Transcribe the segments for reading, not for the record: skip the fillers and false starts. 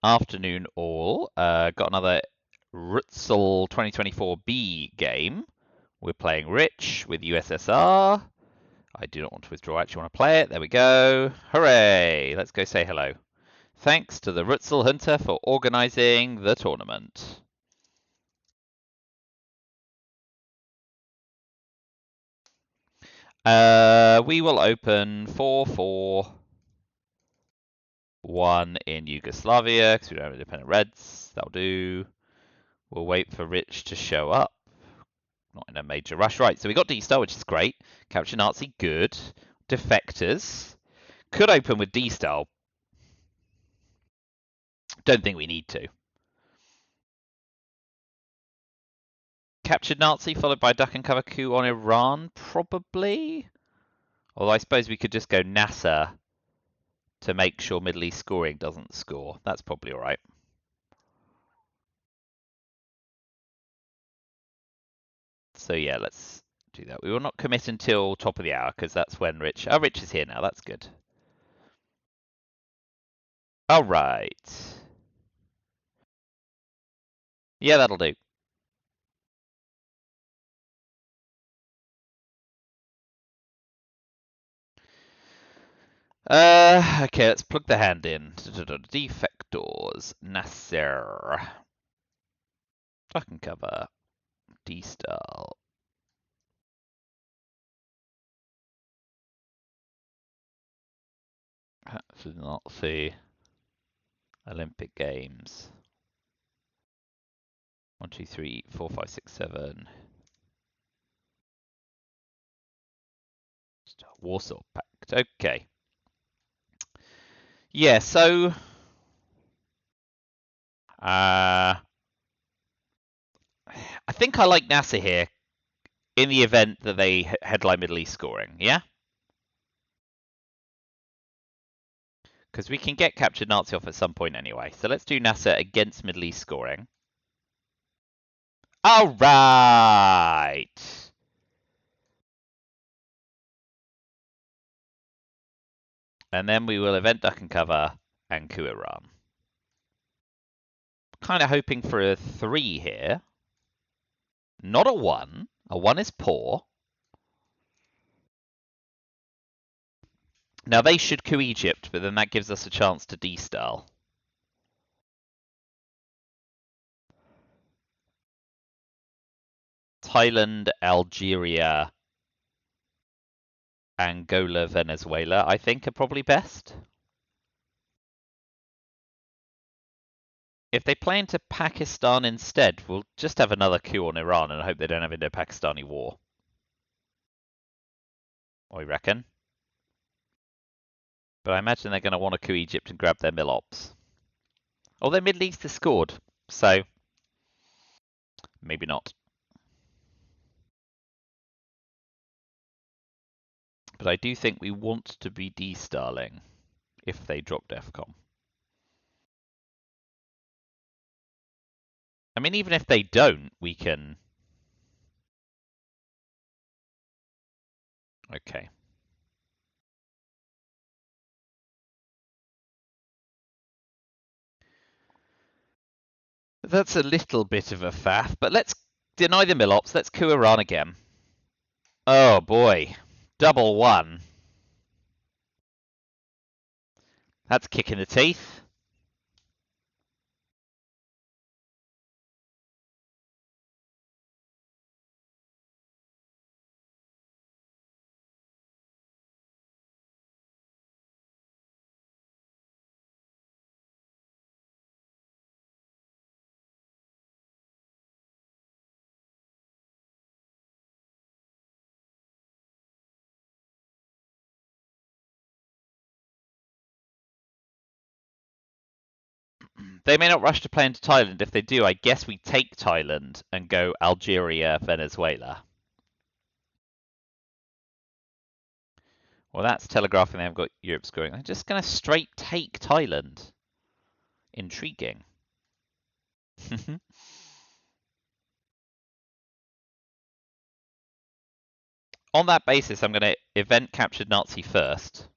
Afternoon all. Got another RTSL2024-B game. We're playing Rich with USSR. I do not want to withdraw. I actually want to play it. There we go. Hooray! Let's go say hello. Thanks to the RTSL Hunter for organizing the tournament. We will open 4-4-1 in Yugoslavia because we don't have independent reds. That'll do. We'll wait for Rich to show up. Not in a major rush. Right, so we got D-Star, which is great. Capture Nazi, good. Defectors. Could open with D-Star. Don't think we need to. Captured Nazi, followed by duck and cover coup on Iran, probably. Although I suppose we could just go NASA to make sure Middle East scoring doesn't score. That's probably all right. So yeah, let's do that. We will not commit until top of the hour because that's when Rich... Oh, Rich is here now. That's good. All right. Yeah, that'll do. Okay, let's plug the hand in. Defectors, Nasser. Duck and cover, D-Style. That's not the Olympic Games. 1, 2, 3, 4, 5, 6, 7. Warsaw Pact. Okay. Yeah, so I think I like NASA here in the event that they headline Middle East scoring, yeah? Because we can get captured Nazi off at some point anyway. So let's do NASA against Middle East scoring. All right. And then we will event duck and cover and coup Iran. Kind of hoping for a 3 here. Not a 1. A 1 is poor. Now they should coup Egypt, but then that gives us a chance to D-Style. Thailand, Algeria, Angola, Venezuela, I think are probably best. If they play into Pakistan instead, we'll just have another coup on Iran and hope they don't have Indo-Pakistani war. I reckon. But I imagine they're going to want to coup Egypt and grab their mill-ops. Although Middle East has scored, so maybe not. But I do think we want to be D-Starling if they drop DEFCON. I mean, even if they don't, we can... Okay. That's a little bit of a faff, but let's deny the mill-ops. Let's coup Iran again. Oh, boy. Double 1. That's kick in the teeth. They may not rush to play into Thailand. If they do, I guess we take Thailand and go Algeria, Venezuela. Well, that's telegraphing they haven't got Europe scoring. They're just going to straight take Thailand. Intriguing. On that basis, I'm going to event captured Nazi first.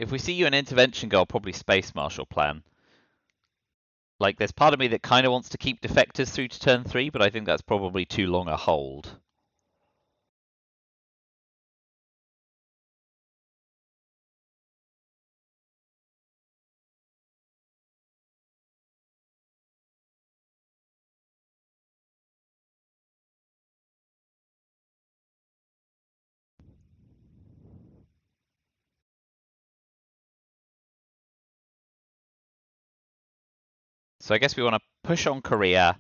If we see you an intervention goal, probably Space Marshal plan. Like, there's part of me that kind of wants to keep defectors through to turn 3, but I think that's probably too long a hold. So I guess we want to push on Korea.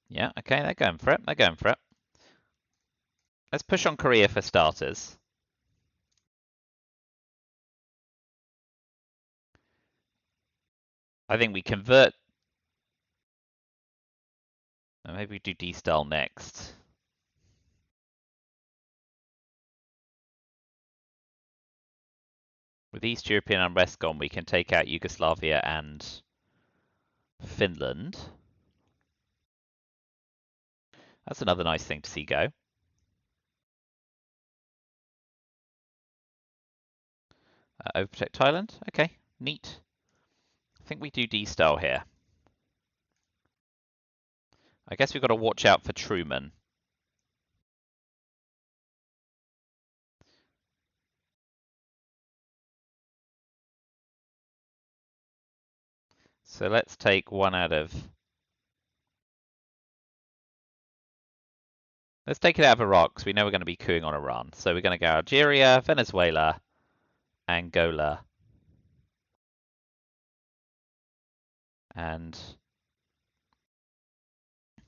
Yeah, okay, they're going for it. They're going for it. Let's push on Korea for starters. I think we convert. Maybe we do D-style next. With East European unrest gone, we can take out Yugoslavia and Finland. That's another nice thing to see go. Overprotect Thailand. Okay, neat. I think we do D-style here. I guess we've got to watch out for Truman. So let's take one out of... Let's take it out of Iraq, because we know we're going to be cooing on Iran. So we're going to go Algeria, Venezuela, Angola, and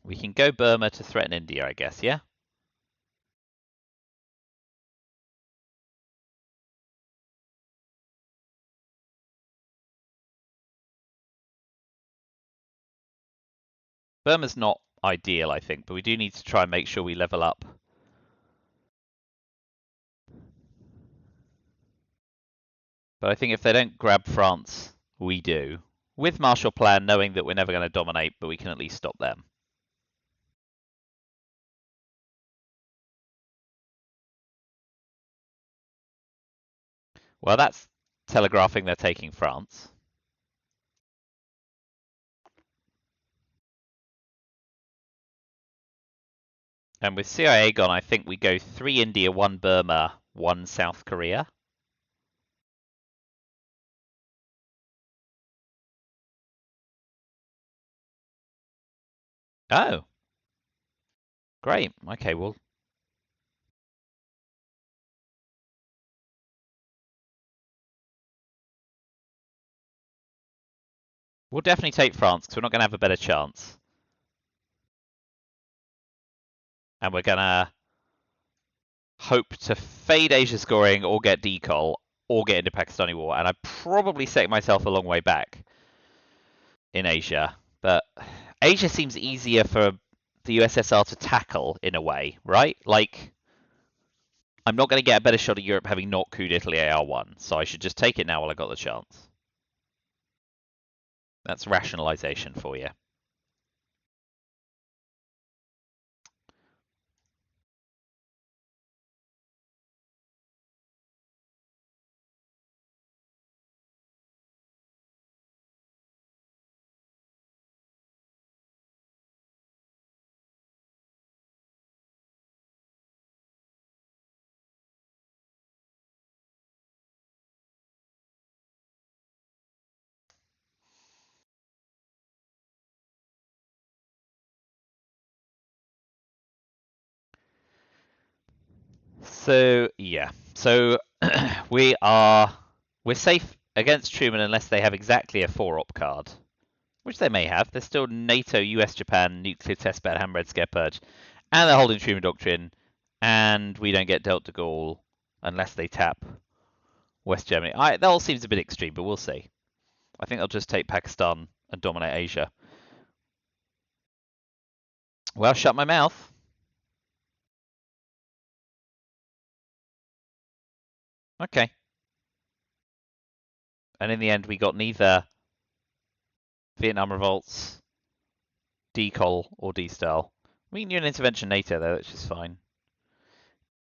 we can go Burma to threaten India, I guess, yeah? Burma's not ideal, I think, but we do need to try and make sure we level up. But I think if they don't grab France, we do. With Marshall Plan, knowing that we're never going to dominate, but we can at least stop them. Well, that's telegraphing they're taking France. And with CIA gone, I think we go 3 India, 1 Burma, 1 South Korea. Oh. Great. Okay, well. We'll definitely take France, because we're not going to have a better chance. And we're going to hope to fade Asia scoring or get decol or get into Pakistani war. And I'm probably setting myself a long way back in Asia. But Asia seems easier for the USSR to tackle in a way, right? Like, I'm not going to get a better shot of Europe having not couped Italy AR1, so I should just take it now while I got the chance. That's rationalization for you. So yeah, so we're safe against Truman unless they have exactly a 4-op card, which they may have. There's still NATO, US, Japan, nuclear testbed, ham red scare purge, and they're holding Truman doctrine, and we don't get dealt de Gaulle unless they tap West Germany. That all seems a bit extreme, but we'll see. I think they'll just take Pakistan and dominate Asia. Well, shut my mouth. Okay. And in the end, we got neither Vietnam revolts, decol, or D-style. We can do an intervention NATO, though, which is fine.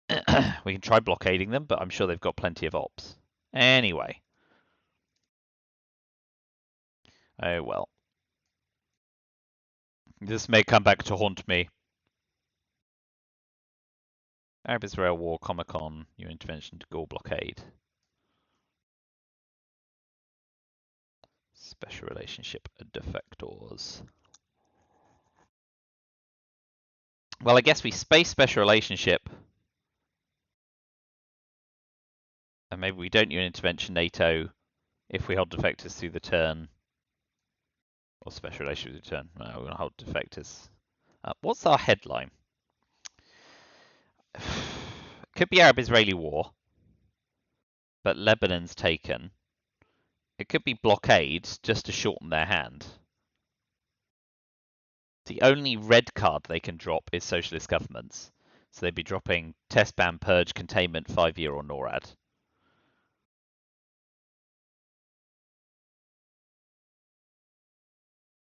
We can try blockading them, but I'm sure they've got plenty of ops. Anyway. Oh well. This may come back to haunt me. Arab-Israel War, Comic-Con, your intervention to Gaul blockade. Special relationship defectors. Well, I guess we space special relationship. And maybe we don't use intervention NATO if we hold defectors through the turn. Or special relationship through the turn. No, we're going to hold defectors. What's our headline? Could be Arab-Israeli war. But Lebanon's taken. It could be blockade just to shorten their hand. The only red card they can drop is socialist governments. So they'd be dropping test ban, purge, containment, 5-year or NORAD.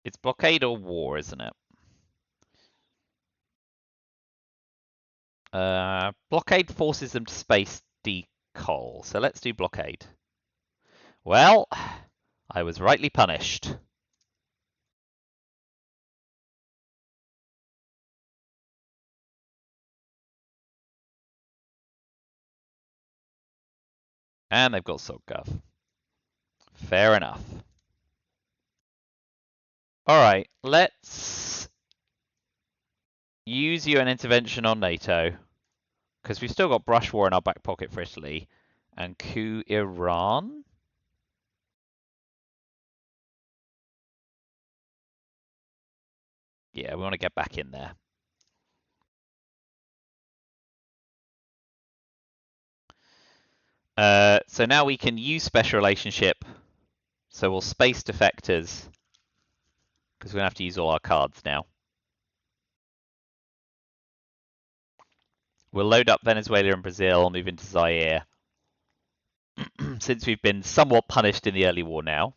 It's blockade or war, isn't it? Blockade forces them to space decol. So let's do blockade. Well, I was rightly punished. And they've got SOGGov. Fair enough. Alright, let's use UN intervention on NATO. Because we've still got brush war in our back pocket for Italy. And coup Iran? Yeah, we want to get back in there. So now we can use special relationship. So we'll space defectors. Because we're going to have to use all our cards now. We'll load up Venezuela and Brazil, move into Zaire. Since we've been somewhat punished in the early war now.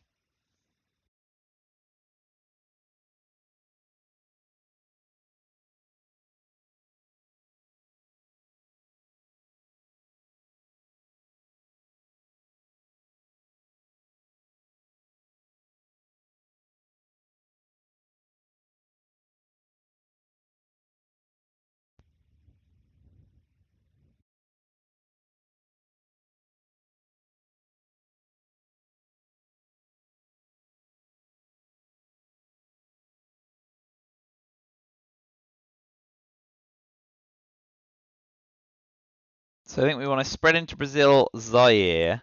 So I think we want to spread into Brazil, Zaire,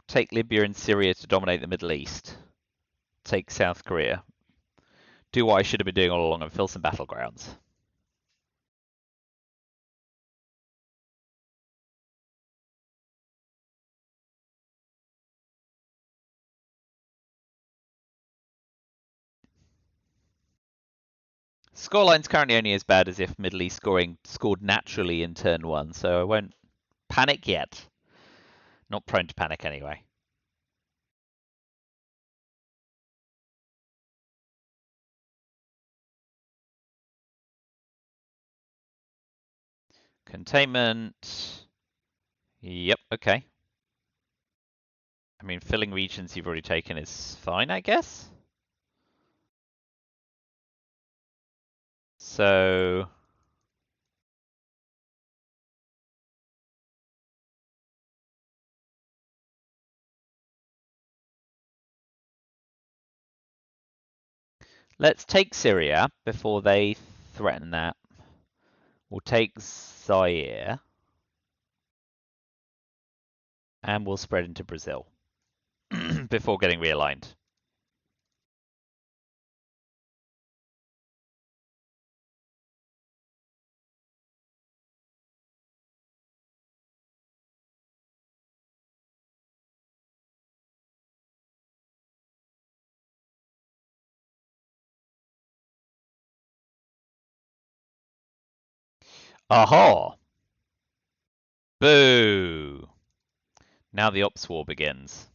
take Libya and Syria to dominate the Middle East, take South Korea, do what I should have been doing all along and fill some battlegrounds. Scoreline's currently only as bad as if Middle East scored naturally in turn 1, so I won't panic yet. Not prone to panic anyway. Containment. Yep, okay. I mean, filling regions you've already taken is fine, I guess. So let's take Syria before they threaten that. We'll take Zaire. And we'll spread into Brazil before getting realigned. Aha! Boo! Now the ops war begins.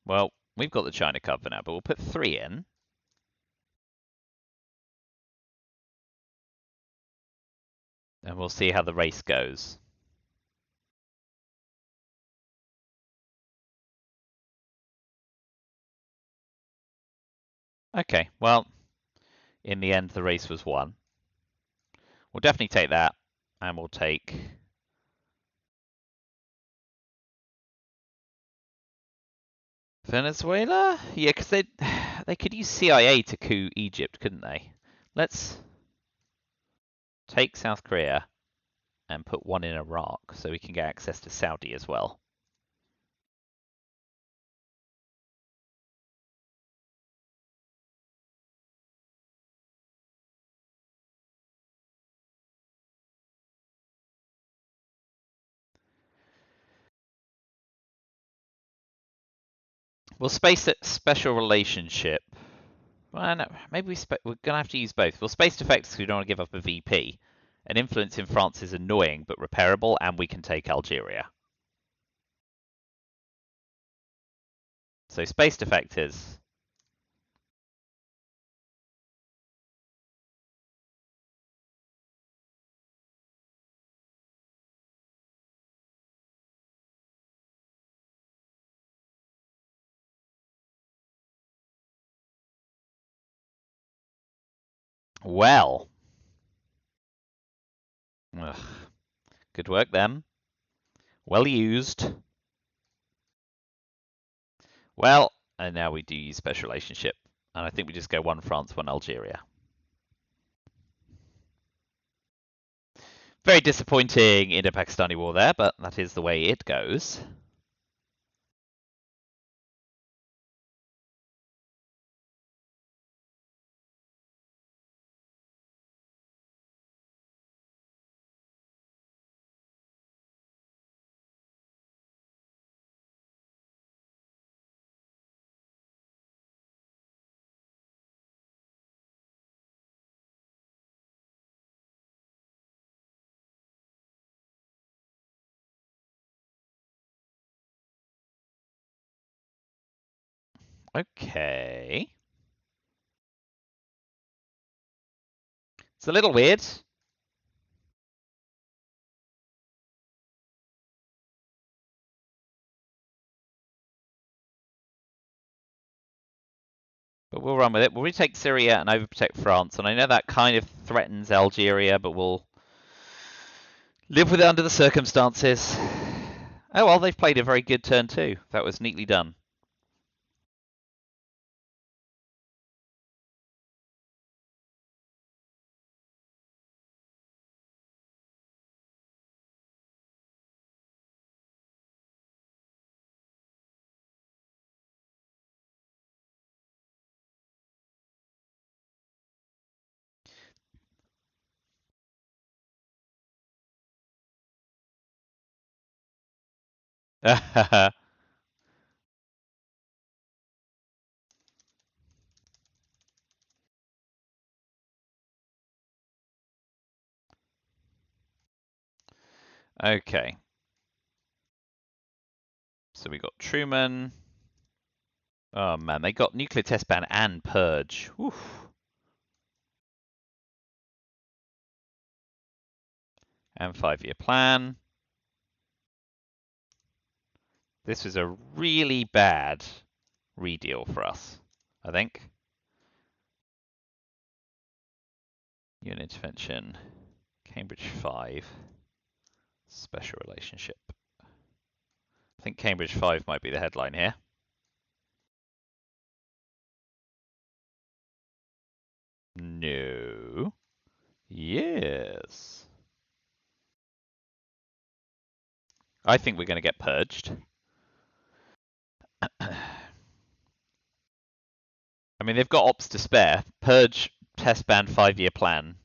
Well, we've got the China card for now, but we'll put 3 in. and we'll see how the race goes. Okay, well, in the end, the race was won. We'll definitely take that, and we'll take Venezuela. Yeah, because they could use CIA to coup Egypt, couldn't they? Let's take South Korea and put one in Iraq, so we can get access to Saudi as well. We'll space it special relationship. Well, no, maybe we're gonna have to use both. We'll space effects because we don't want to give up a VP. An influence in France is annoying but repairable, and we can take Algeria. So spaced effectors. Well, ugh, good work them. Well used. Well, and now we do use special relationship, and I think we just go one France, one Algeria. Very disappointing Indo-Pakistani war there, but that is the way it goes. Okay. It's a little weird. But we'll run with it. We'll retake Syria and overprotect France, and I know that kind of threatens Algeria, but we'll live with it under the circumstances. Oh well, they've played a very good turn too. That was neatly done. Okay. So we got Truman. Oh man, they got nuclear test ban and purge. Oof. And 5-year plan. This was a really bad redeal for us, I think. Unit intervention. Cambridge 5. Special relationship. I think Cambridge 5 might be the headline here. No. Yes. I think we're going to get purged. I mean, they've got ops to spare. Purge, test ban, 5-year plan,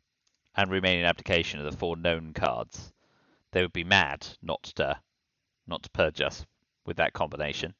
and remaining abdication are the 4 known cards. They would be mad not to purge us with that combination.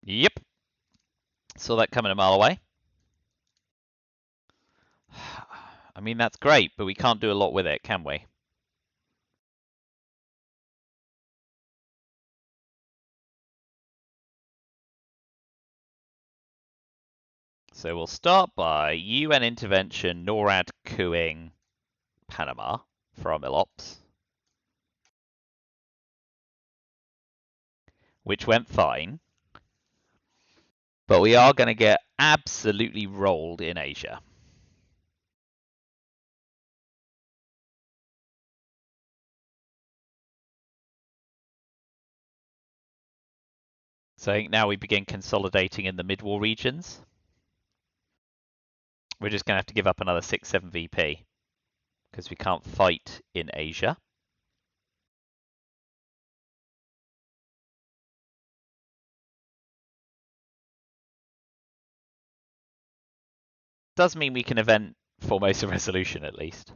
Yep. Saw that coming a mile away. I mean, that's great, but we can't do a lot with it, can we? So we'll start by UN intervention, NORAD coupping Panama for our MILOPS, which went fine. But we are going to get absolutely rolled in Asia. So I think now we begin consolidating in the mid-war regions. We're just going to have to give up another 6-7 VP because we can't fight in Asia. Does mean we can event Formosa Resolution at least.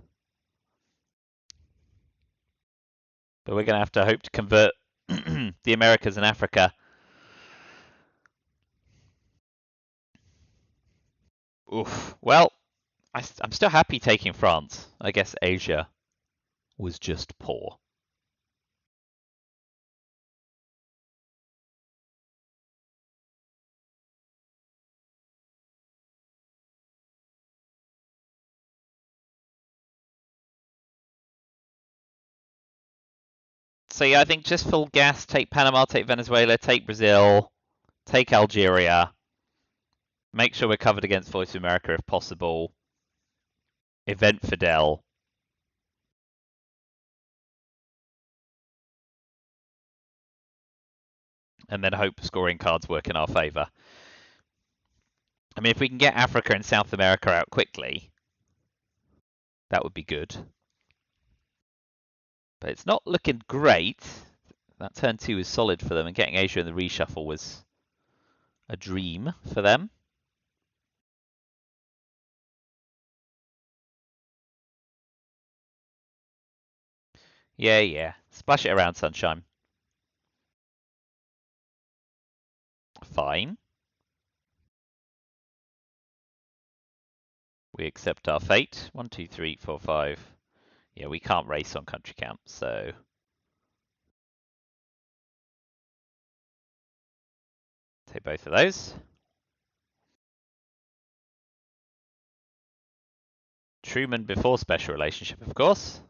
But we're going to have to hope to convert the Americas and Africa. Oof. Well, I'm still happy taking France. I guess Asia was just poor. So yeah, I think just full gas, take Panama, take Venezuela, take Brazil, take Algeria, make sure we're covered against Voice of America if possible, event Fidel, and then hope scoring cards work in our favour. I mean, if we can get Africa and South America out quickly, that would be good. But it's not looking great. That turn 2 was solid for them, and getting Asia in the reshuffle was a dream for them. Yeah, yeah. Splash it around, sunshine. Fine. We accept our fate. 1, 2, 3, 4, 5. Yeah, we can't race on country camp, so take both of those. Truman before special relationship, of course.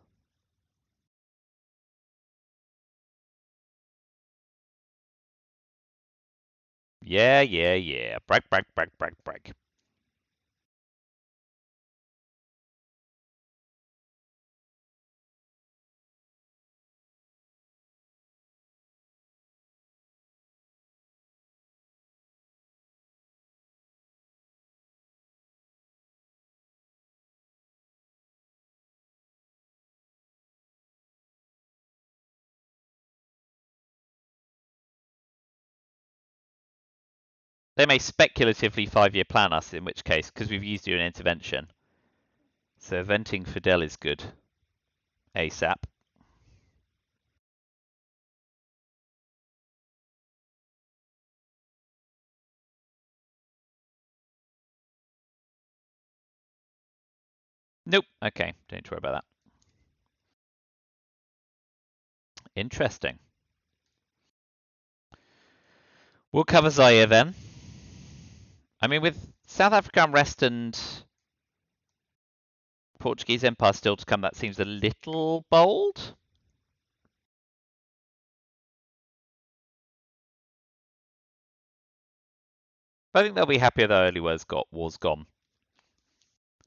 Yeah, yeah, yeah. Brag, brag, brag, brag, brag. They may speculatively 5-year plan us, in which case, because we've used you an intervention. So eventing Fidel is good. ASAP. Nope. Okay, don't need to worry about that. Interesting. We'll cover Zaire then. I mean, with South Africa unrest and Portuguese Empire still to come, that seems a little bold. But I think they'll be happier the early war's gone.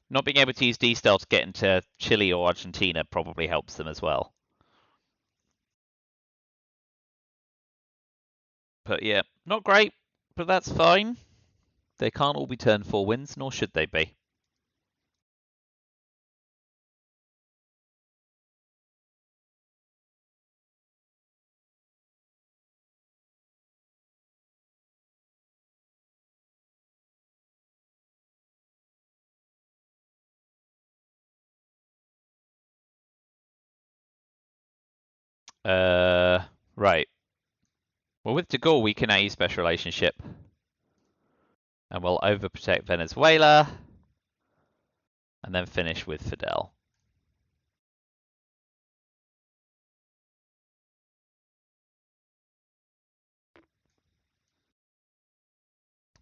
Not being able to use D-Stel to get into Chile or Argentina probably helps them as well. But yeah, not great, but that's fine. They can't all be turn 4 wins, nor should they be. Right. Well, with De Gaulle, we can now use special relationship. And we'll overprotect Venezuela. And then finish with Fidel.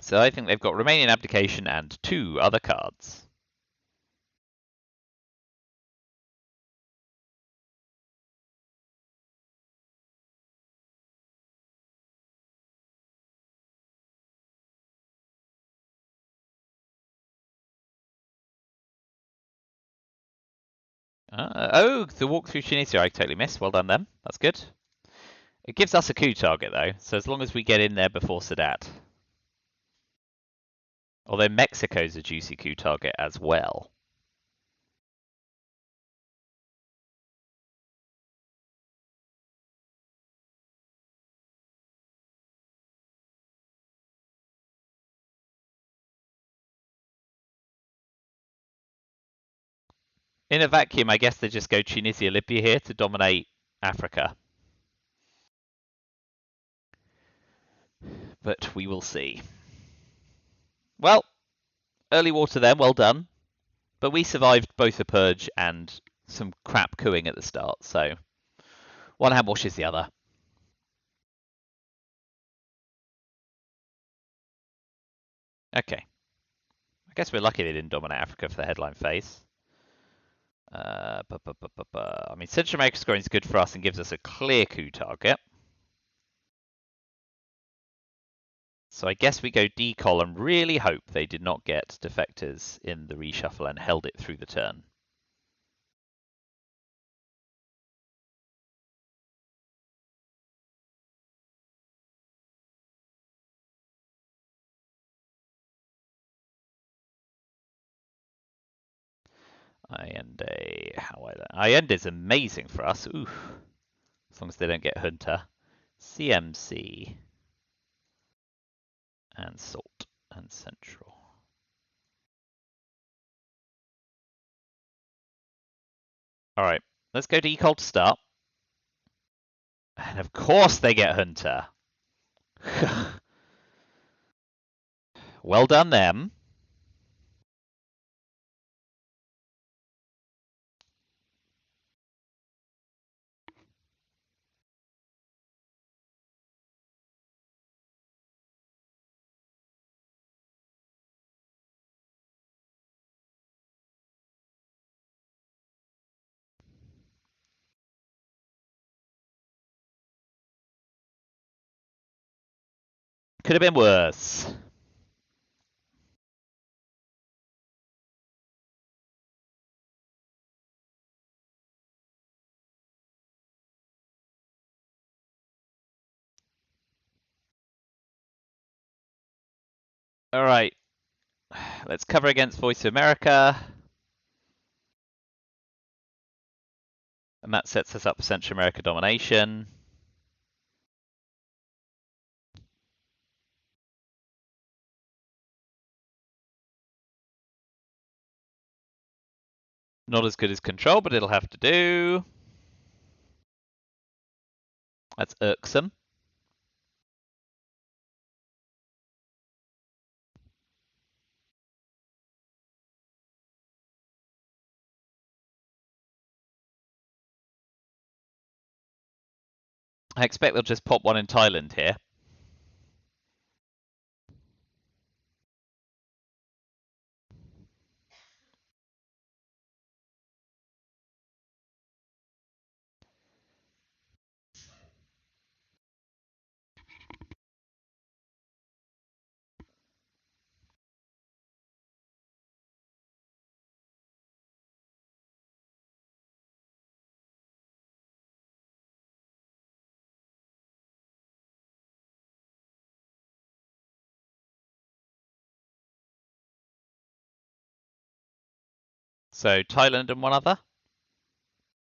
So I think they've got Romanian abdication and 2 other cards. Oh, the walk through Tunisia I totally missed. Well done them. That's good. It gives us a coup target though, so as long as we get in there before Sadat. Although Mexico's a juicy coup target as well. In a vacuum, I guess they just go Tunisia, Libya here to dominate Africa. But we will see. Well, early water then, well done. But we survived both a purge and some crap cooing at the start, so one hand washes the other. Okay. I guess we're lucky they didn't dominate Africa for the headline phase. I mean, Central America scoring is good for us and gives us a clear coup target. So I guess we go decol and really hope they did not get defectors in the reshuffle and held it through the turn. Allende is amazing for us. Oof. As long as they don't get Hunter. CMC. And Salt. And Central. Alright. Let's go decol to start. And of course they get Hunter. Well done them. Could have been worse. Alright. Let's cover against Voice of America. And that sets us up for Central America domination. Not as good as control, but it'll have to do. That's irksome. I expect they'll just pop one in Thailand here. So Thailand and one other?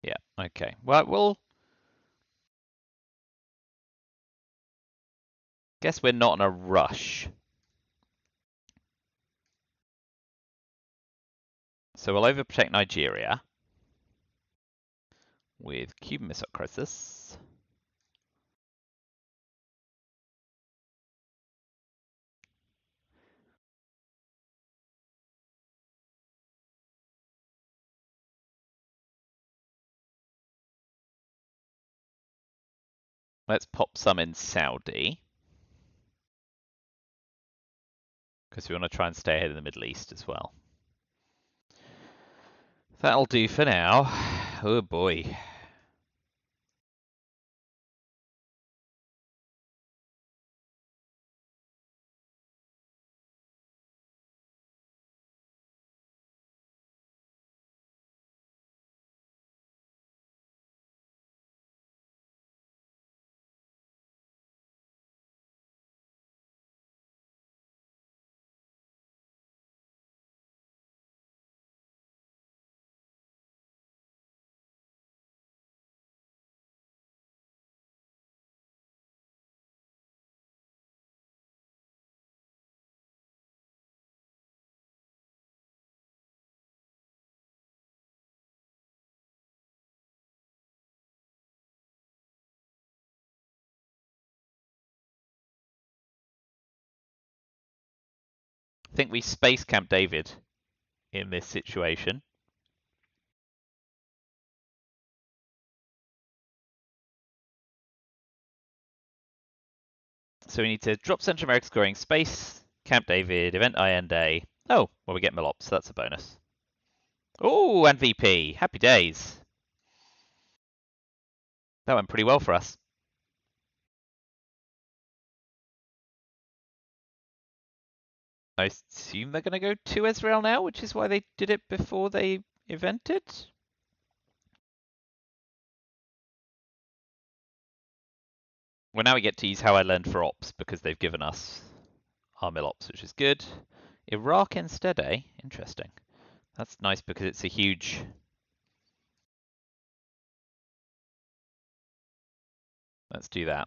Yeah, okay. Well, we'll... Guess we're not in a rush. So we'll overprotect Nigeria with Cuban Missile Crisis. Let's pop some in Saudi. Because we want to try and stay ahead in the Middle East as well. That'll do for now. Oh boy. I think we space camp David in this situation. So we need to drop Central America scoring, space camp David, event IN day. Oh, well, we get Milops, so that's a bonus. Oh, and VP. Happy days. That went pretty well for us. I assume they're going to go to Israel now, which is why they did it before they evented. Well, now we get to use how I learned for ops because they've given us our mill ops, which is good. Iraq instead, eh? Interesting. That's nice because it's a huge... Let's do that.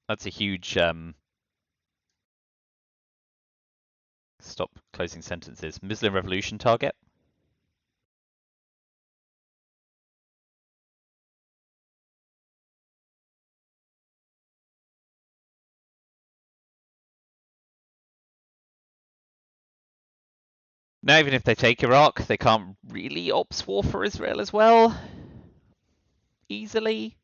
That's a huge... Stop closing sentences. Muslim revolution target. Now, even if they take Iraq, they can't really ops war for Israel as well. Easily.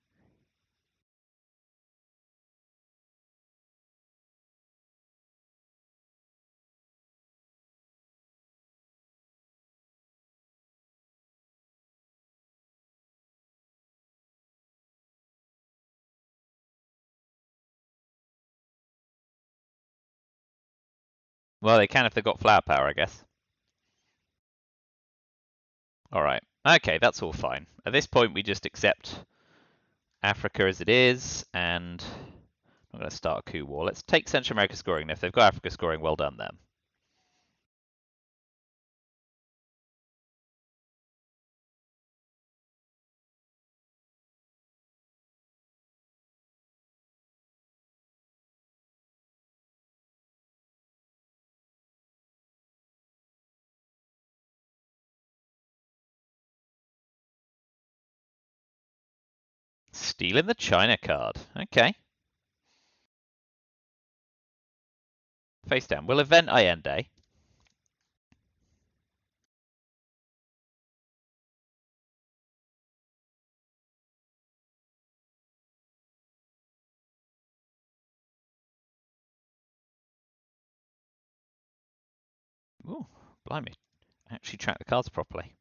Well, they can if they've got flower power, I guess. Alright. Okay, that's all fine. At this point, we just accept Africa as it is, and I'm going to start a coup war. Let's take Central America scoring. If they've got Africa scoring, well done them. Stealing the China card. Okay. Face down. We'll event IN day. Ooh, blimey. Actually track the cards properly.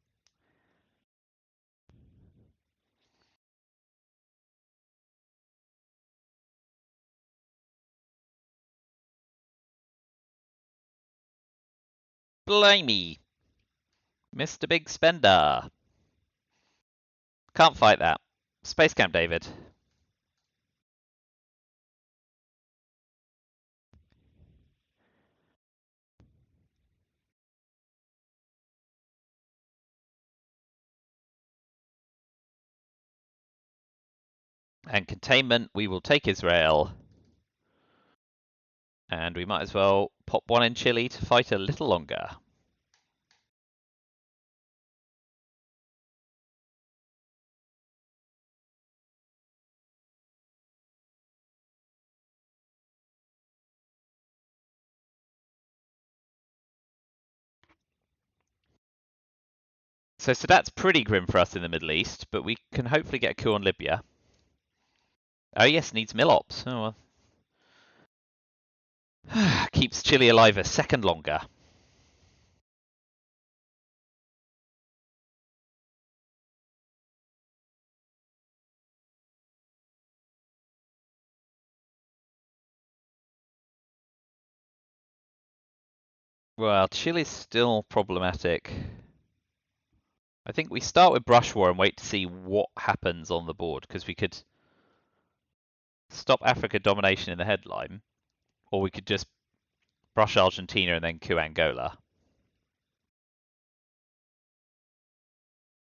Blimey. Mr. Big Spender. Can't fight that. Space Camp David. And containment, we will take Israel. And we might as well pop one in Chile to fight a little longer. So that's pretty grim for us in the Middle East, but we can hopefully get a coup on Libya. Oh yes, needs mill ops. Oh well. Keeps Chile alive a second longer. Well, Chile's still problematic. I think we start with Brush War and wait to see what happens on the board, because we could stop Africa domination in the headline, or we could just brush Argentina and then coup Angola.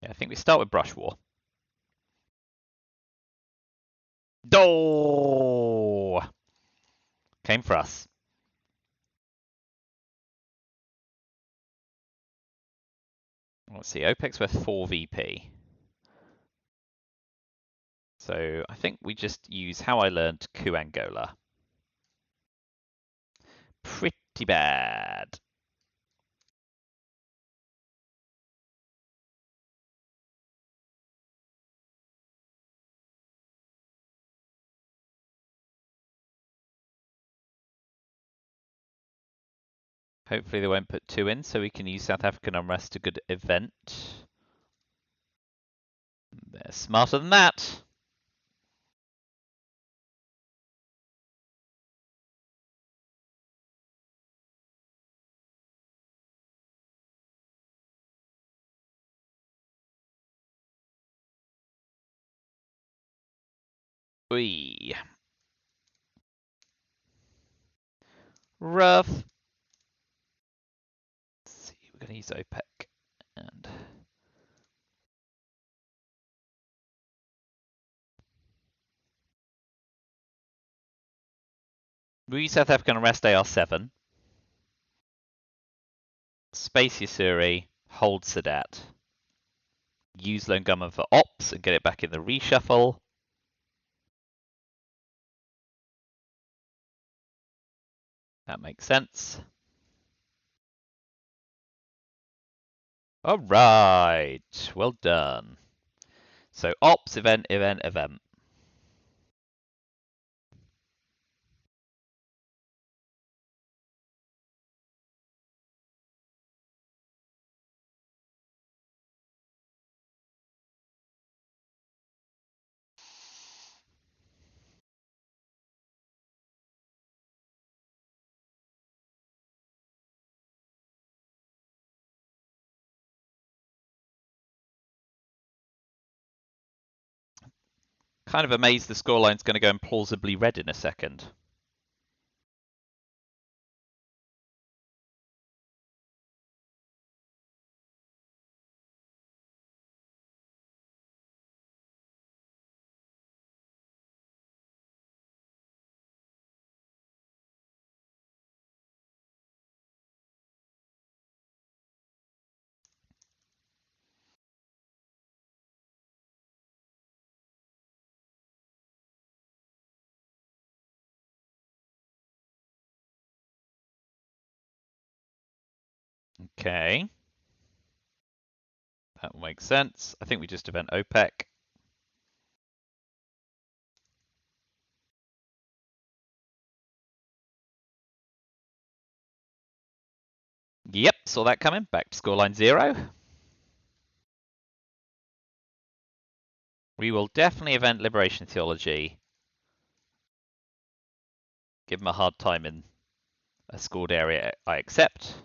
Yeah, I think we start with Brush War. Do came for us. Let's see, OPEC's worth 4 VP. So I think we just use how I learned coup Angola. Pretty bad. Hopefully they won't put 2 in, so we can use South African unrest, a good event. They're smarter than that. Oi. Rough. Let's see, we're going to use OPEC. And we use South African unrest AR7. Space Yasuri. Hold Sadat. Use Lone Gunman for ops and get it back in the reshuffle. That makes sense. All right, well done. So ops, event, event, event. Kind of amazed the scoreline's going to go implausibly red in a second. Okay. That will make sense. I think we just event OPEC. Yep, saw that coming. Back to scoreline 0. We will definitely event Liberation Theology. Give them a hard time in a scored area, I accept.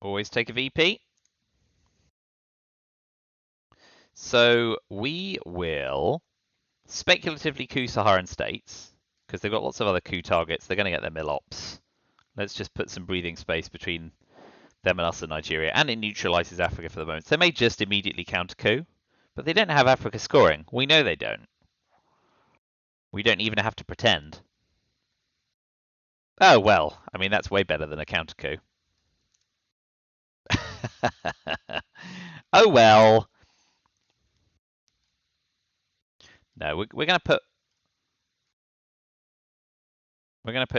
Always take a VP. So we will speculatively coup Saharan states, because they've got lots of other coup targets. They're going to get their mill ops. Let's just put some breathing space between them and us and Nigeria, and it neutralizes Africa for the moment. So they may just immediately counter coup, but they don't have Africa scoring. We know they don't. We don't even have to pretend. Oh, well, I mean, that's way better than a counter coup. Oh well. No, we're gonna put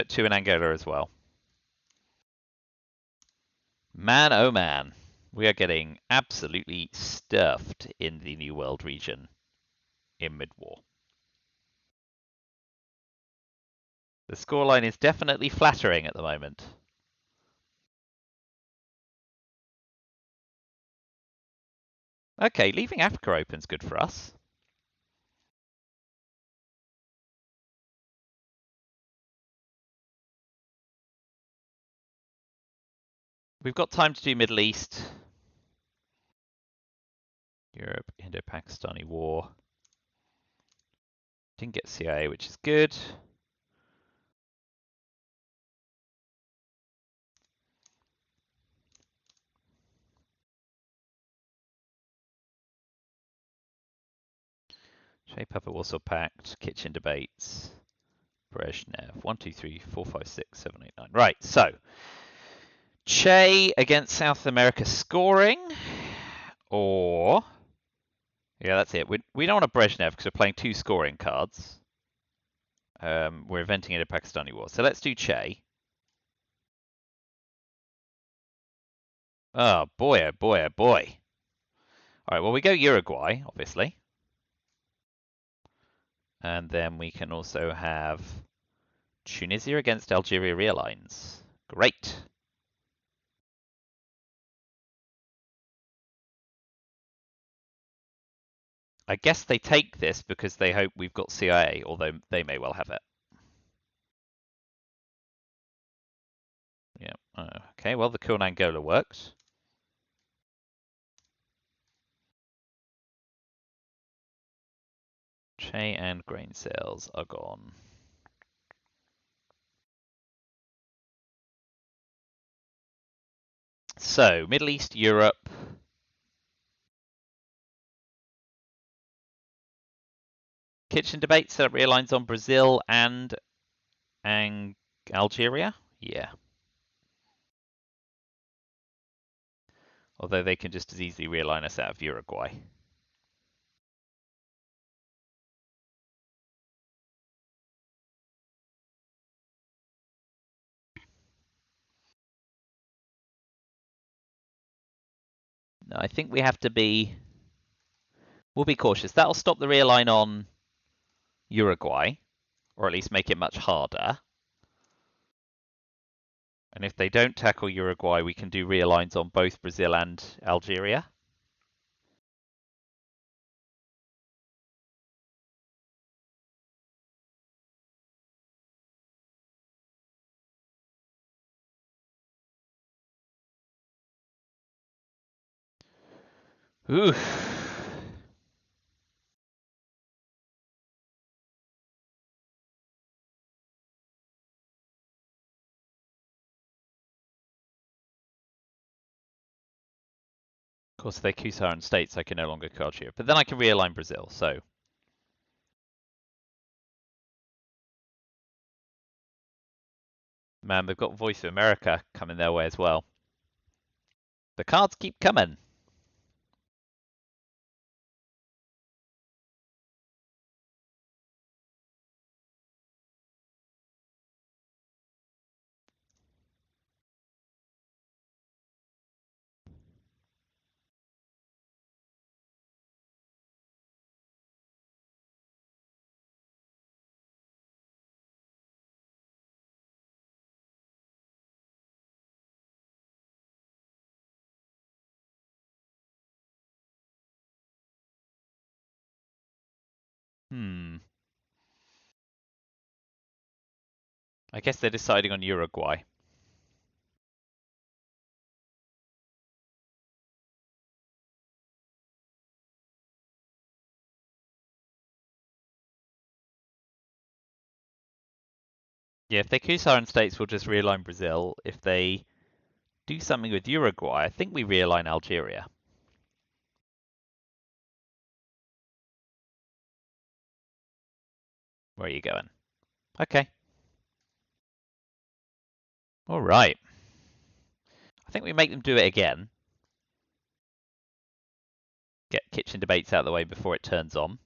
two in Angola as well. Man, oh man, we are getting absolutely stuffed in the New World region in mid-war. The scoreline is definitely flattering at the moment. Okay, leaving Africa open's good for us. We've got time to do Middle East. Europe, Indo-Pakistani War. Didn't get CIA, which is good. Shape up a Warsaw Pact, kitchen debates, Brezhnev. 1, 2, 3, 4, 5, 6, 7, 8, 9. Right, so Che against South America scoring, or yeah, that's it. We don't want a Brezhnev because we're playing two scoring cards. We're inventing it a Pakistani war, so let's do Che. Oh boy, oh boy, oh boy. All right, well we go Uruguay, obviously, and then we can also have Tunisia against Algeria realigns. Great. I guess they take this because they hope we've got CIA, although they may well have it. Yeah. Okay, well, the coup in Angola works. Che and grain sales are gone. So, Middle East, Europe. Kitchen debate set up realigns on Brazil and Algeria? Yeah. Although they can just as easily realign us out of Uruguay. No, I think we have to be... We'll be cautious. That'll stop the realign on Uruguay, or at least make it much harder. And if they don't tackle Uruguay, we can do realigns on both Brazil and Algeria. Ooh. Of course, if they coup Saharan states, I can no longer coup Algeria. But then I can realign Brazil, so... Man, they've got Voice of America coming their way as well. The cards keep coming. I guess they're deciding on Uruguay. Yeah, if they coup Saharan states, we'll just realign Brazil. If they do something with Uruguay, I think we realign Algeria. Where are you going? Okay. All right. I think we make them do it again. kitchen debates out of the way before it turns on.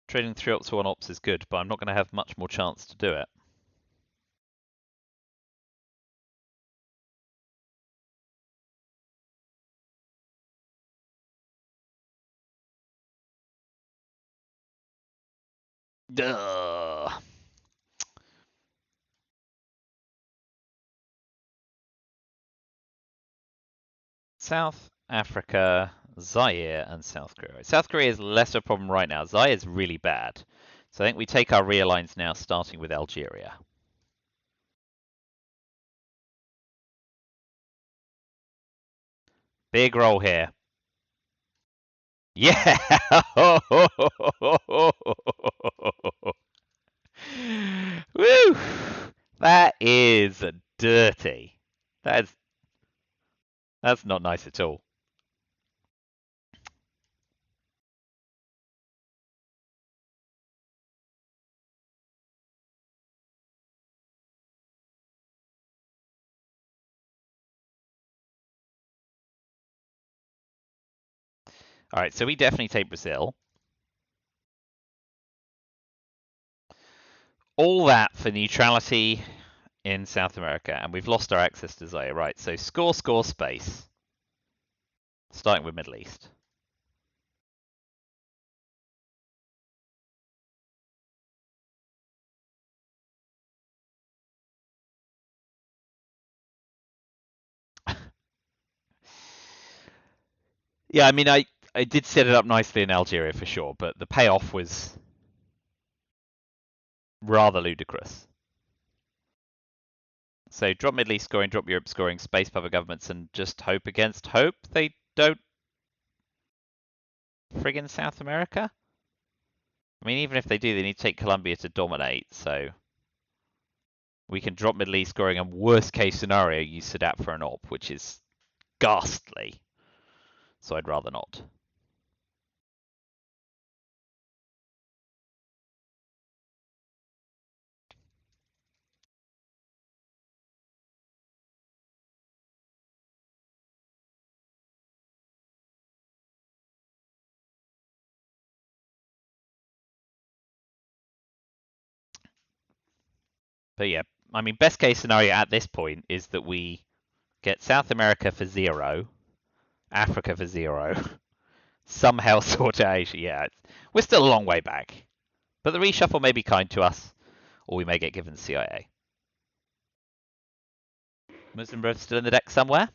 Trading 3 ops for 1 ops is good, but I'm not going to have much more chance to do it. Duh. South Africa, Zaire, and South Korea. South Korea is less of a problem right now. Zaire is really bad. So I think we take our realigns now, starting with Algeria. Big roll here. Yeah! Woo! That is dirty. That's not nice at all. All right, so we definitely take Brazil. All that for neutrality in South America, and we've lost our access to Zaire. Right, so score, space. Starting with Middle East. Yeah, I mean, I did set it up nicely in Algeria for sure, but the payoff was rather ludicrous. So drop Middle East scoring, drop Europe scoring, space public governments, and just hope against hope they don't friggin' South America. I mean, even if they do, they need to take Colombia to dominate, so we can drop Middle East scoring, and worst case scenario, use Sadat for an op, which is ghastly. So I'd rather not. But yeah, I mean, best case scenario at this point is that we get South America for 0, Africa for 0, somehow sort out Asia. Yeah, we're still a long way back. But the reshuffle may be kind to us, or we may get given the CIA. Muslim Brotherhood still in the deck somewhere.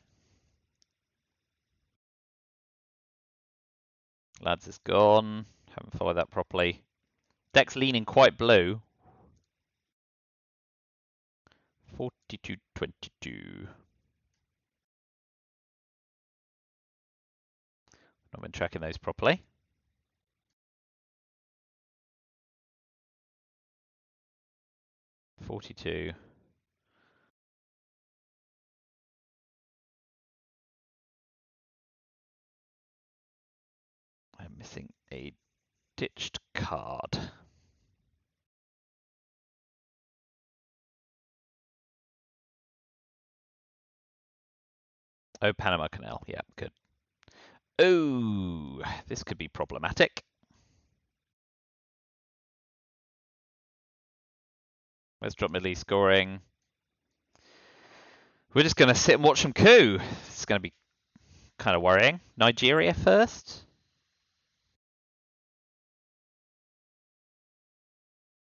Lads is gone. Haven't followed that properly. Deck's leaning quite blue. 42-22. Not been tracking those properly. 42. I'm missing a ditched card. Oh, Panama Canal. Yeah, good. Oh, this could be problematic. Let's drop Middle East scoring. We're just going to sit and watch them coup. It's going to be kind of worrying. Nigeria first?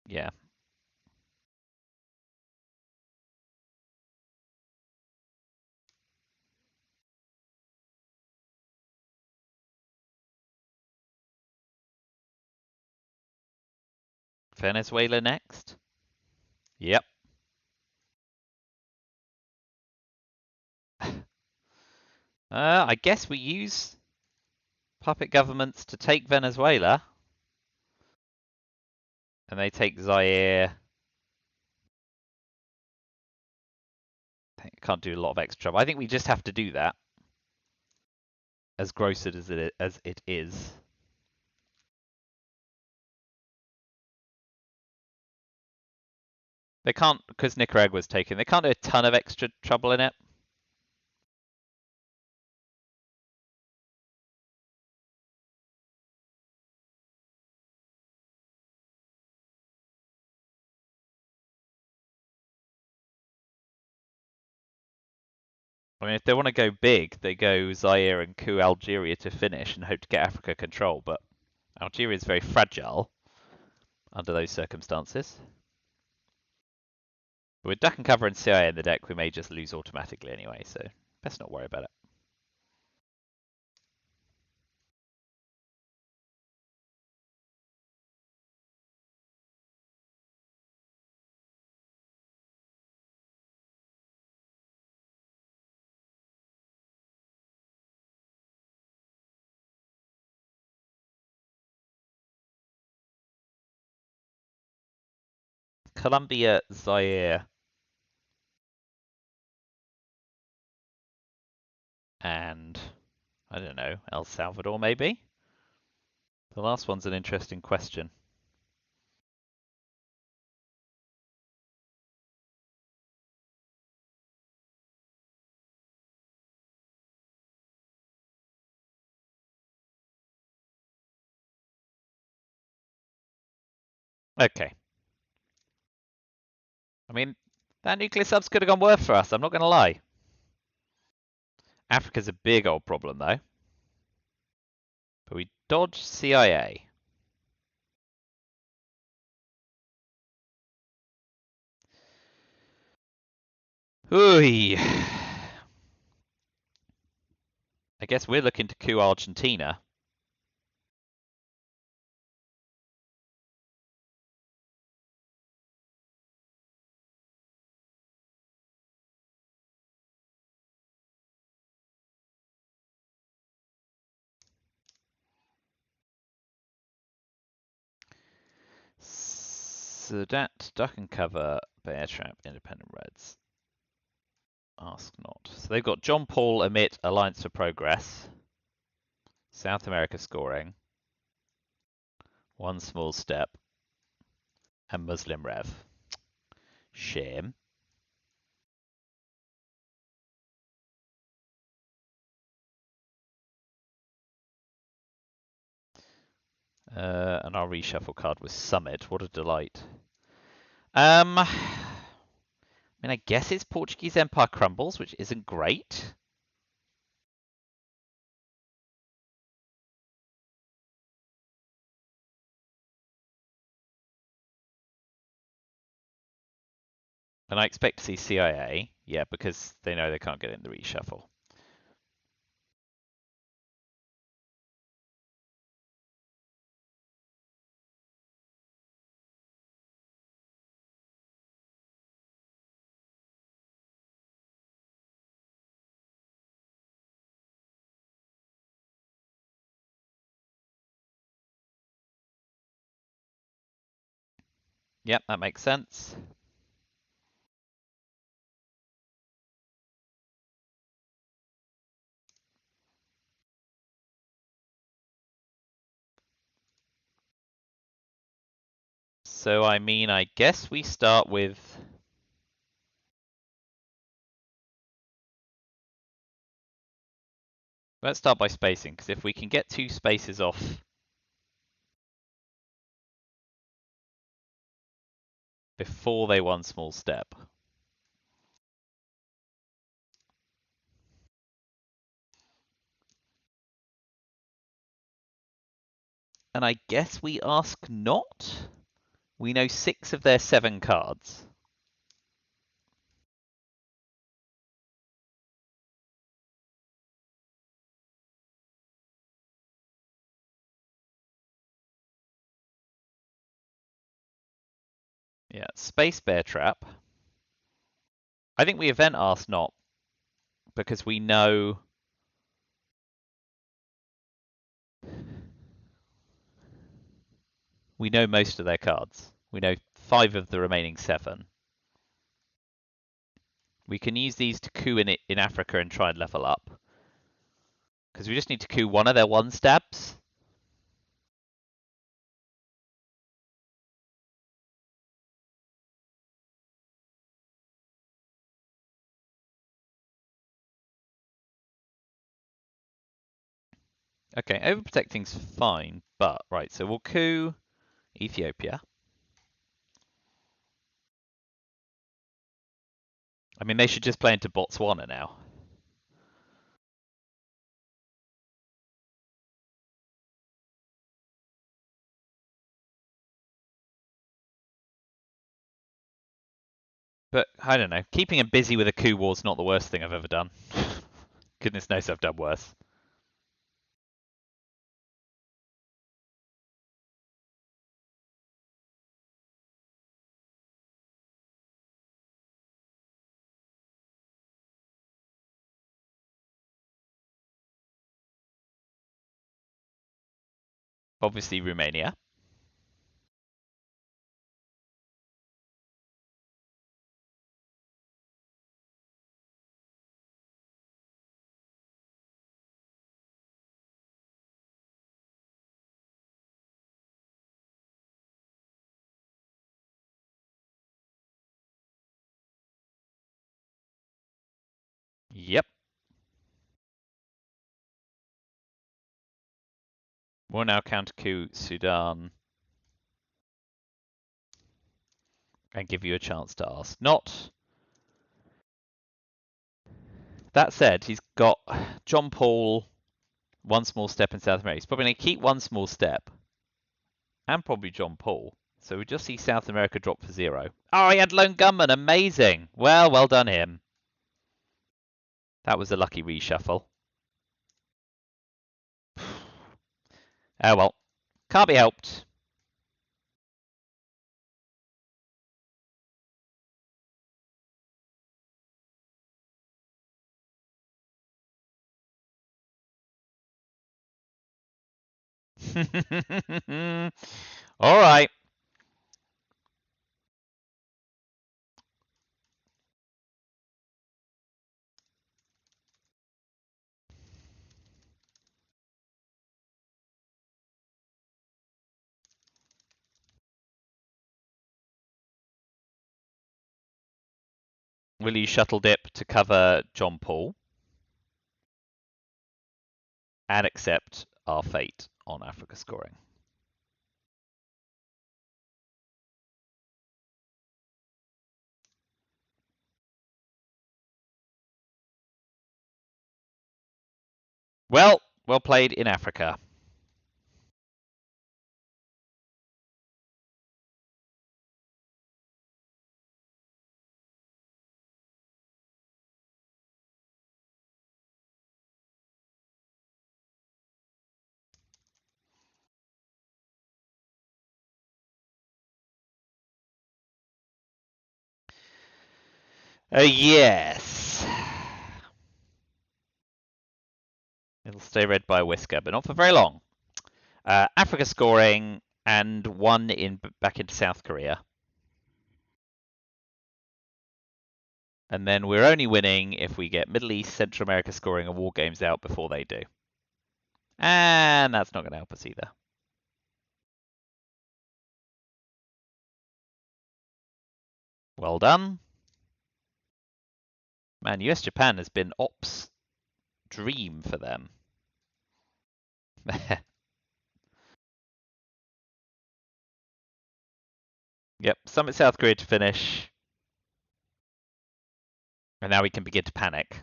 Yeah. Venezuela next? Yep. I guess we use puppet governments to take Venezuela. And they take Zaire. I can't do a lot of extra trouble. I think we just have to do that. As gross as it is. They can't, because Nicaragua's taken, they can't do a ton of extra trouble in it. I mean, if they want to go big, they go Zaire and coup Algeria to finish and hope to get Africa control, but Algeria is very fragile under those circumstances. But with duck and cover and CIA in the deck, we may just lose automatically anyway, so best not worry about it. Colombia, Zaire, and I don't know, El Salvador maybe? The last one's an interesting question. Okay. I mean, that nuclear subs could have gone worse for us, I'm not going to lie. Africa's a big old problem, though. But we dodge CIA. Ooh. I guess we're looking to coup Argentina. Sadat, duck and cover, bear trap, independent reds. Ask not. So they've got John Paul, Emit, Alliance for Progress. South America scoring. One small step. And Muslim Rev. Shame. And our reshuffle card was Summit. What a delight. I mean, I guess it's Portuguese Empire crumbles, which isn't great. And I expect to see CIA, yeah, because they know they can't get in the reshuffle. Yep, that makes sense. So, I mean, I guess we start with... Let's start by spacing, because if we can get 2 spaces off before they one small step. And I guess we ask not? We know 6 of their 7 cards. Yeah, space bear trap. I think we event ask not, because we know most of their cards. We know 5 of the remaining 7. We can use these to coup in Africa and try and level up. Because we just need to coup one of their 1-stabs. Okay, overprotecting's fine, but right, so we'll coup Ethiopia. I mean, they should just play into Botswana now. But I don't know. Keeping him busy with a coup war's not the worst thing I've ever done. Goodness knows I've done worse. Obviously, Romania. Yep. We'll now counter coup Sudan and give you a chance to ask not. That said, he's got John Paul, 1 small step in South America. He's probably going to keep 1 small step and probably John Paul. So we just see South America drop for 0. Oh, he had Lone Gunman. Amazing. Well done him. That was a lucky reshuffle. Oh well. Can't be helped. All right. Will you shuttle dip to cover John Paul and accept our fate on Africa scoring? Well played in Africa. Yes. It'll stay red by a whisker, but not for very long. Africa scoring and 1 back into South Korea. And then we're only winning if we get Middle East, Central America scoring and war games out before they do. And that's not going to help us either. Well done. Man, US Japan has been ops dream for them. Yep, Summit South Korea to finish. And now we can begin to panic.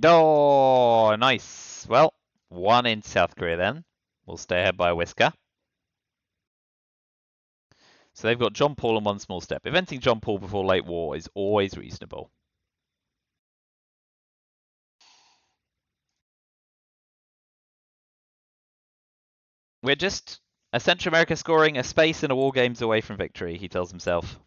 Oh, nice. Well, 1 in South Korea then. We'll stay ahead by a whisker. So they've got John Paul and one small step. Inventing John Paul before late war is always reasonable. We're just a Central America scoring a space and a war games away from victory, he tells himself.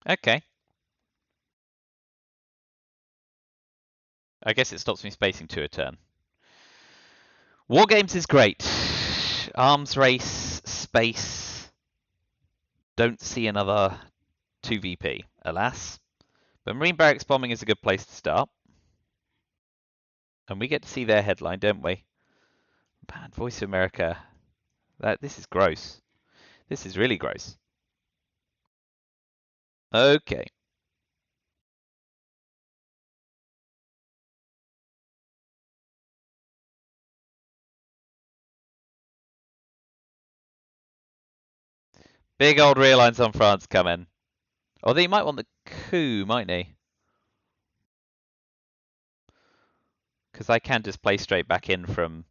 Okay. I guess it stops me spacing 2 a turn. War games is great. Arms race, space. Don't see another 2VP, alas. But Marine Barracks bombing is a good place to start. And we get to see their headline, don't we? Bad Voice of America. This is gross. This is really gross. Okay. Big old realigns on France coming. Although he might want the coup, mightn't he? Because I can just play straight back in from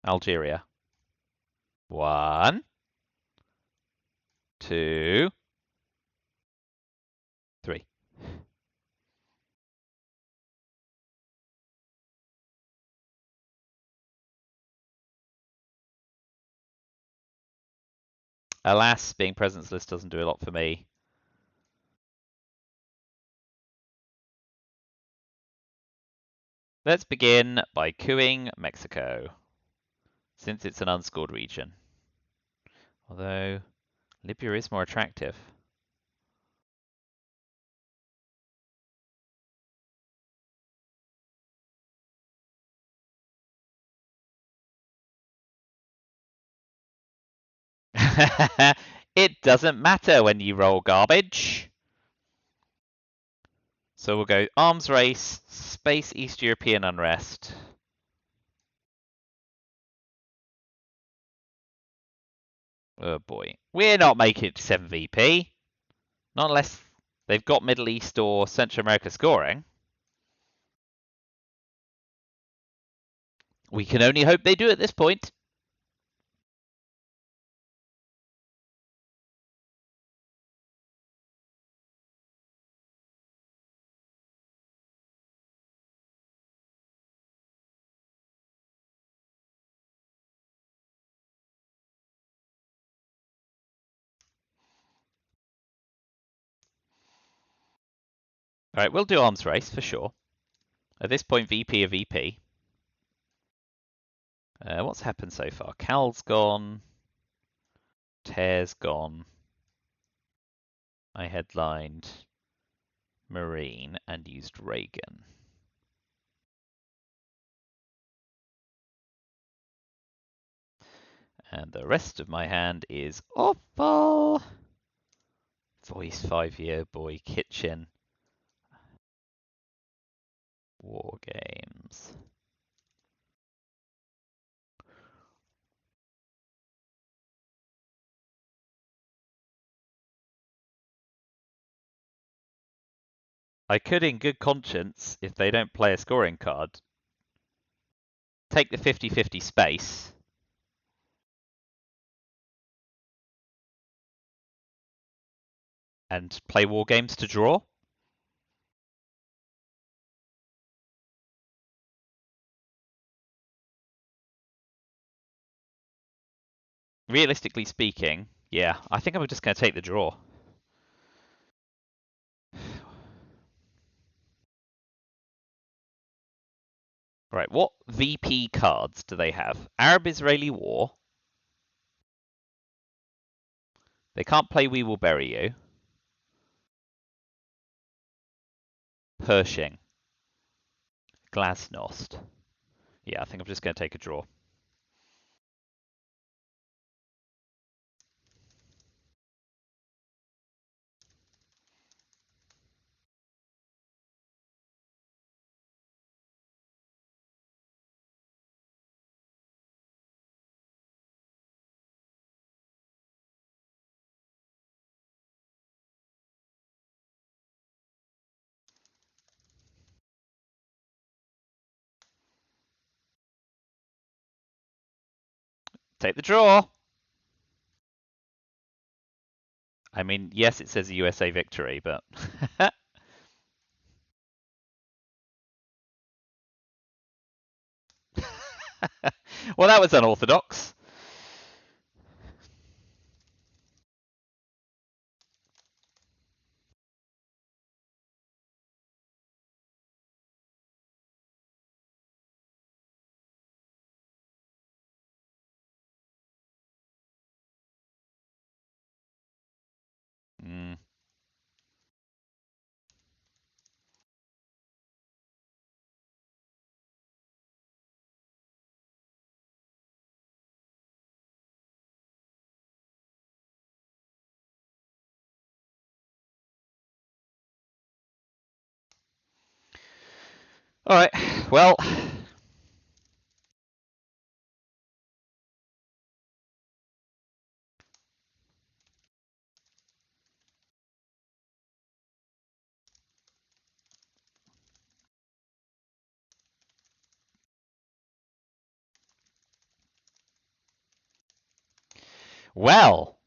Algeria. 1, 2, 3. Alas, being presence list doesn't do a lot for me. Let's begin by coupping Mexico, since it's an unscored region. Although, Libya is more attractive. It doesn't matter when you roll garbage. So we'll go arms race, space East European unrest. Oh boy. We're not making it to 7VP. Not unless they've got Middle East or Central America scoring. We can only hope they do at this point. Alright, we'll do arms race for sure. At this point, VP of VP. What's happened so far? Cal's gone. Tear's gone. I headlined Marine and used Reagan. And the rest of my hand is awful. Voice 5-year boy kitchen. War games. I could, in good conscience, if they don't play a scoring card, take the 50-50 space. And play war games to draw. Realistically speaking, yeah, I think I'm just going to take the draw. Right, what VP cards do they have? Arab-Israeli War. They can't play We Will Bury You. Pershing. Glasnost. Yeah, I think I'm just going to take a draw. Take the draw. I mean, yes, it says a USA victory, but well, that was unorthodox. Mm. All right. Well, well.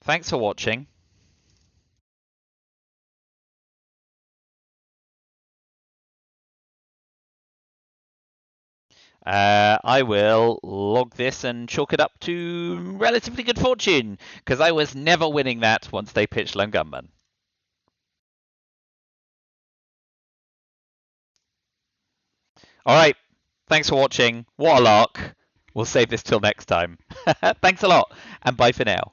Thanks for watching. I will log this and chalk it up to relatively good fortune, because I was never winning that once they pitched Lone Gunman. All right. Thanks for watching. What a lark. We'll save this till next time. Thanks a lot, and bye for now.